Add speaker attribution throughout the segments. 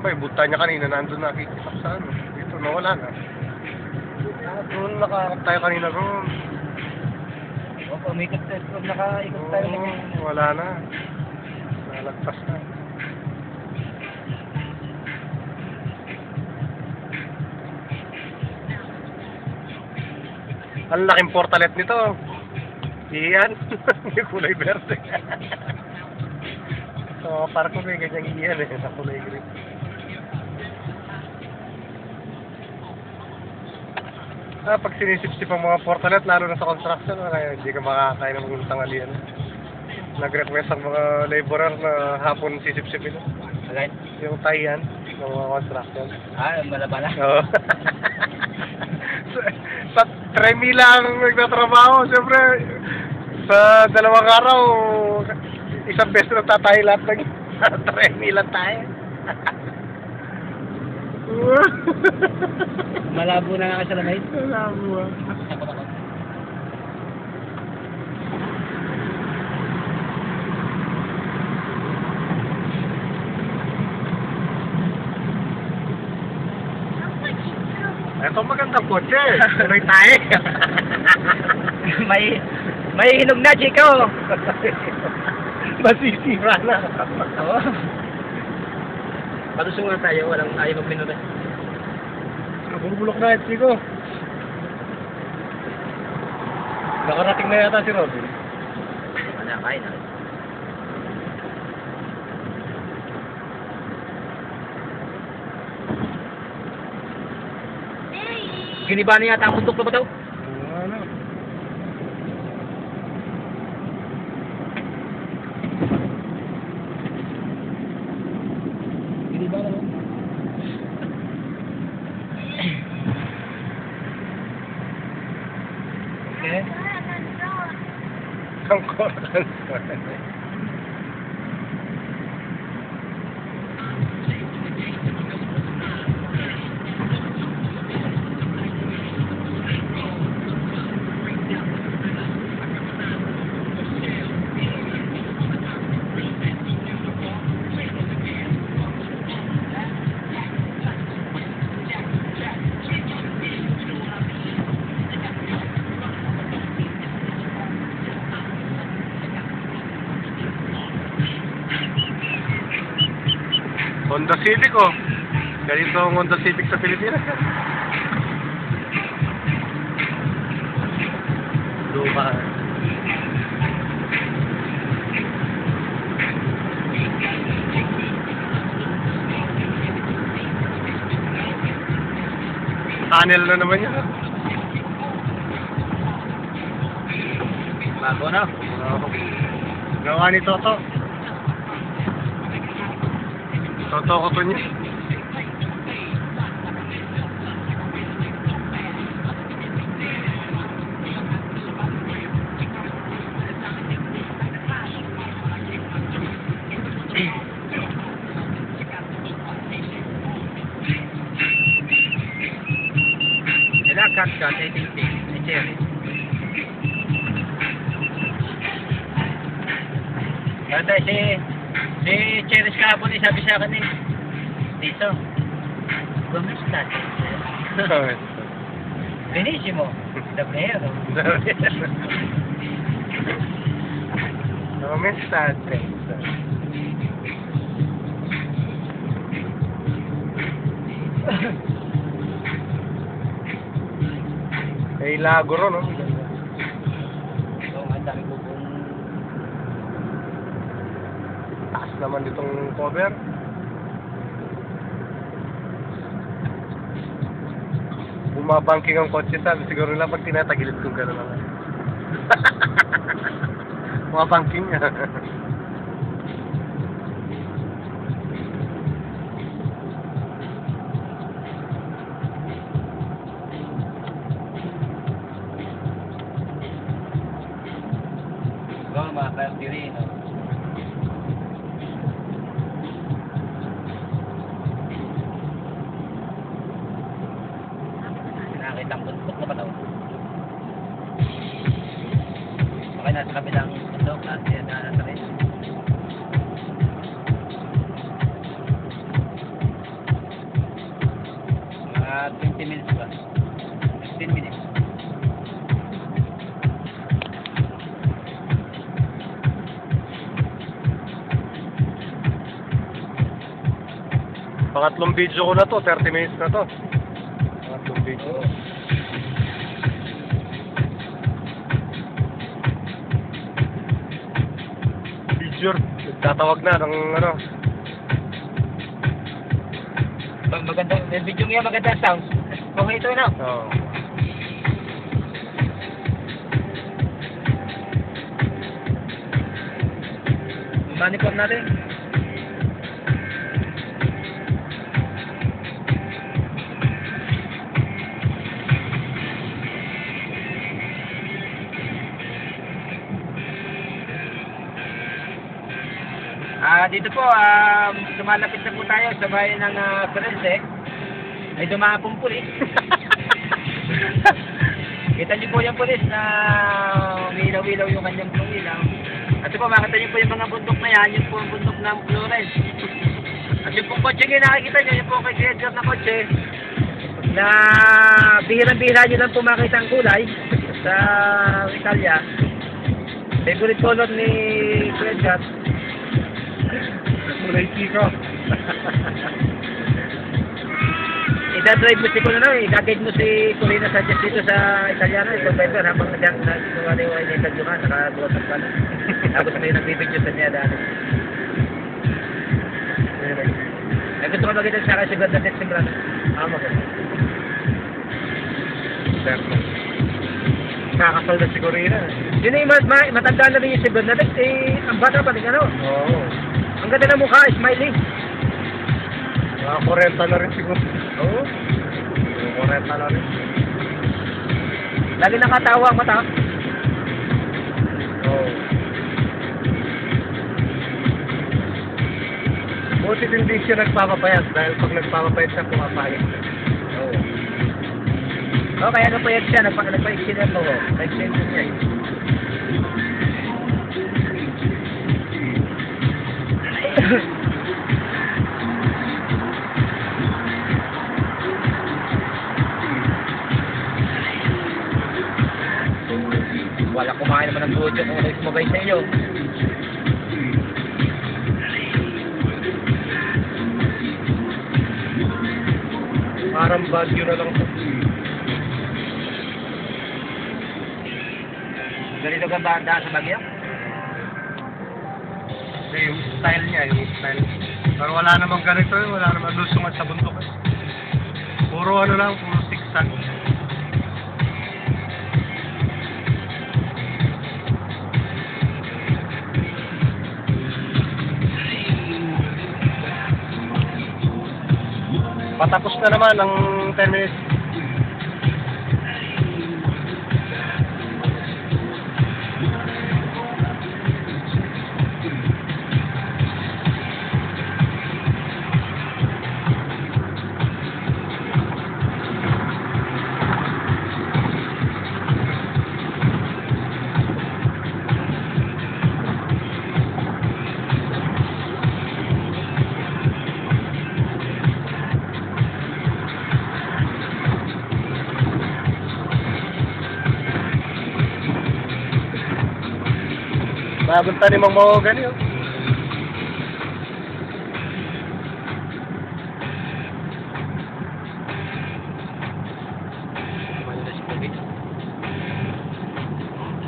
Speaker 1: ba, buta niya kanina, nandun nakikita ko sa ano. Dito, nawala na. Doon, nakaakap tayo kanina doon.
Speaker 2: O, pumikot tayo. Nakaikot tayo.
Speaker 1: Wala na. Nalagpas na. Ang laking portalet nito. Iyan. May kulay verde. So, parang kung may ganyang iyan eh. Sa kulay green. Pag sinisip-sip ang mga portalet, lalo na sa construction, kaya hindi ka makakain ng mga tanghalian. Nag-request ang mga laborer na hapon sisip-sipin.
Speaker 2: Alright.
Speaker 1: Yung tayan ng mga construction.
Speaker 2: Malabala?
Speaker 1: Oo. Sa 3,000 lang nagtatrabaho, siyempre, sa 2 araw, isang beses na tatay lahat ng 3,000 tayo.
Speaker 2: Malabo na nga sa lamay.
Speaker 1: Malabo ah. Ito magandang kotse. Tuloy tayo.
Speaker 2: May hinog na, Chico.
Speaker 1: Masisira na.
Speaker 2: Oo. Patusong nga tayo, walang ayaw magpinutin.
Speaker 1: Bulbulok na ito, Chico. Nakarating na yata si Robin.
Speaker 2: Wala, kain na. Giniba na yata ang bundok na ba daw?
Speaker 1: Ano?
Speaker 2: Giniba na. Okay.
Speaker 1: Ang koran. Honda Civic oh. Ganito ang Honda Civic sa Pilipinas. Luma. Tunnel na naman yun.
Speaker 2: Bago na.
Speaker 1: Gawa ni Toto. Toto ko to niya.
Speaker 2: Cut, I think, cherry. Dati si Cherish kahapon sabi sa akin dito. Kumusta? Benissimo. Davvero.
Speaker 1: Kumusta? Eh, laguro, no?
Speaker 2: So, ang dami bubong.
Speaker 1: Taas naman ditong cover. Bumabangking ang kotse sa siguro lang pag tinatagilid kong gano'n naman. Bumabangking niya.
Speaker 2: Mga perdiri, no? Nakakita ang buntot na pataw. Okay, nasa kabilang bundok at yan na nasa rin.
Speaker 1: Pangatlong video ko na to, 30 minutes na to. Pangatlong video. Video, tatawag na ng ano.
Speaker 2: Pag maganda, yung video niya maganda ang sound. Okay ito na.
Speaker 1: Oo.
Speaker 2: Manicom natin. Dito po, sumalapit na po tayo sa bayan ng Perence. May dumaan pong pulis. Kita niyo po yung pulis na umilaw-ilaw yung kanyang pong ilaw. At po, makita niyo po yung mga bundok na yan, yun po ang bundok ng Flores. At yung pong kotse yung nakikita niyo, yung po kay Gredger na kotse, na bihirang-bihira niyo lang po makita ang kulay sa Italia. Favorite color ni Gredger.
Speaker 1: Kulay siko.
Speaker 2: Idadrive mo si Kuno, idagay mo si Corina Sanchez dito sa Italiano, ito driver habang nagkakaliwa niya interview ka, nakagulat ka na. Tapos may nagbibidyo sa niya dati. Gusto ko magiging sa akin si Bernadette Simbrano. Maganda.
Speaker 1: Nakakasal na si Corina.
Speaker 2: Yun yung matanda na rin yung si Bernadette, ang bata pa rin ano.
Speaker 1: Oo.
Speaker 2: Ang ganda ng mukha, smiley.
Speaker 1: Mga 40 na rin siguro.
Speaker 2: Oo.
Speaker 1: 40 na rin.
Speaker 2: Lagi nakatawa ang mata.
Speaker 1: Oo. Buti hindi siya nagpapapayat dahil pag nagpapapayat siya, pumapayat siya.
Speaker 2: Oo. Oh, kaya napayag siya, nagpa-extend mo. Nag-extend siya. Wala kumain naman ng budyo kung nag-sumabay sa iyo.
Speaker 1: Parang bagyo na lang ito.
Speaker 2: Ganito ka ba sa Bagyo?
Speaker 1: Hindi, yung style niya, yung style. Pero wala namang ganito eh, wala namang lusungan sa bundok eh. Puro ano lang, puro zigzag. Patapos na naman ang 10 minutes. Bagong tanim ang mahogany, oh.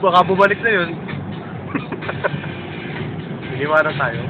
Speaker 1: Baka bumalik na yun. Iniwanan tayo.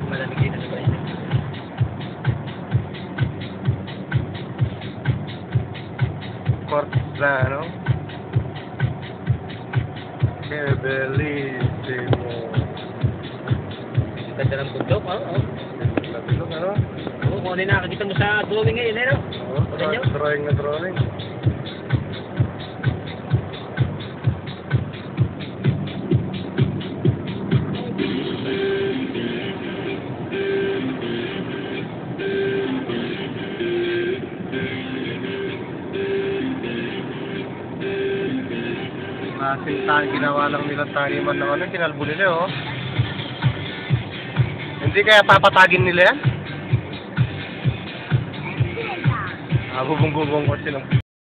Speaker 2: Malamig dito sa Bagyo.
Speaker 1: Court na, ano? Bellissimo.
Speaker 2: Ganda ng bundok, oo.
Speaker 1: Nabilog, ano?
Speaker 2: Oo, kung ano yung nakakita mo sa drawing ngayon, eh, no?
Speaker 1: Oh,
Speaker 2: Ganyan.
Speaker 1: drawing na drawing. Ginawa lang nilang taniman ng ano, kinalbo nila, oh. Hindi kaya papatagin nila yan? Bubong-bubong ko silang